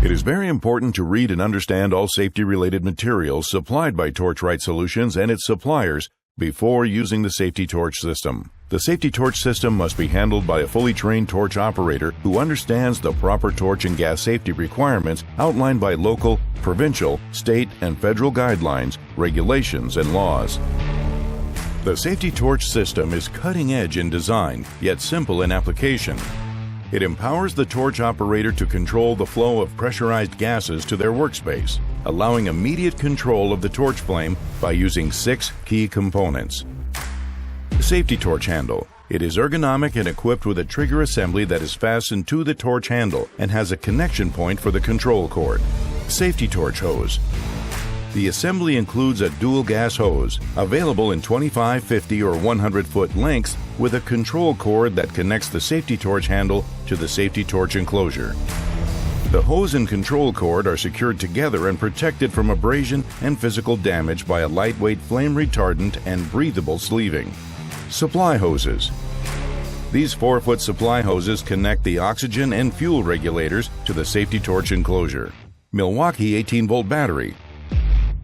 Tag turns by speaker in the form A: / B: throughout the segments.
A: It is very important to read and understand all safety-related materials supplied by Torch-Right Solutions and its suppliers before using the safety torch system. The safety torch system must be handled by a fully trained torch operator who understands the proper torch and gas safety requirements outlined by local, provincial, state, and federal guidelines, regulations, and laws. The safety torch system is cutting-edge in design, yet simple in application. It empowers the torch operator to control the flow of pressurized gases to their workspace, allowing immediate control of the torch flame by using 6 key components. Safety torch handle. It is ergonomic and equipped with a trigger assembly that is fastened to the torch handle and has a connection point for the control cord. Safety torch hose. The assembly includes a dual gas hose, available in 25, 50, or 100-foot lengths with a control cord that connects the safety torch handle to the safety torch enclosure. The hose and control cord are secured together and protected from abrasion and physical damage by a lightweight flame retardant and breathable sleeving. Supply hoses. These 4-foot supply hoses connect the oxygen and fuel regulators to the safety torch enclosure. Milwaukee 18-volt battery.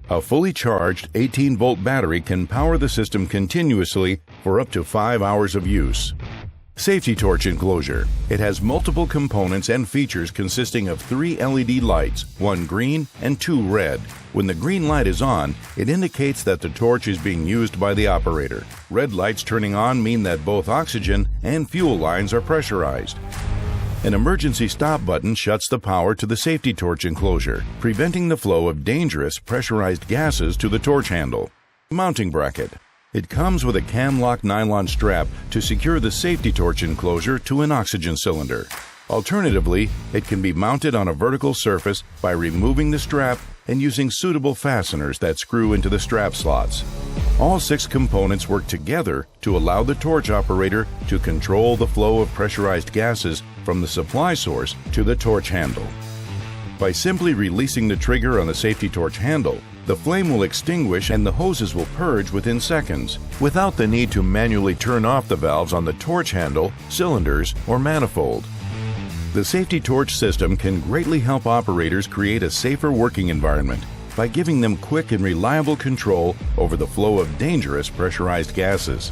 A: A fully charged 18-volt battery can power the system continuously for up to 5 hours of use. Safety torch enclosure. It has multiple components and features consisting of 3 LED lights, 1 green and 2 red. When the green light is on, it indicates that the torch is being used by the operator. Red lights turning on mean that both oxygen and fuel lines are pressurized. An emergency stop button shuts the power to the safety torch enclosure, preventing the flow of dangerous pressurized gases to the torch handle. Mounting bracket. It comes with a cam-lock nylon strap to secure the safety torch enclosure to an oxygen cylinder. Alternatively, it can be mounted on a vertical surface by removing the strap and using suitable fasteners that screw into the strap slots. All 6 components work together to allow the torch operator to control the flow of pressurized gases from the supply source to the torch handle. By simply releasing the trigger on the safety torch handle, the flame will extinguish and the hoses will purge within seconds, without the need to manually turn off the valves on the torch handle, cylinders, or manifold. The safety torch system can greatly help operators create a safer working environment by giving them quick and reliable control over the flow of dangerous pressurized gases.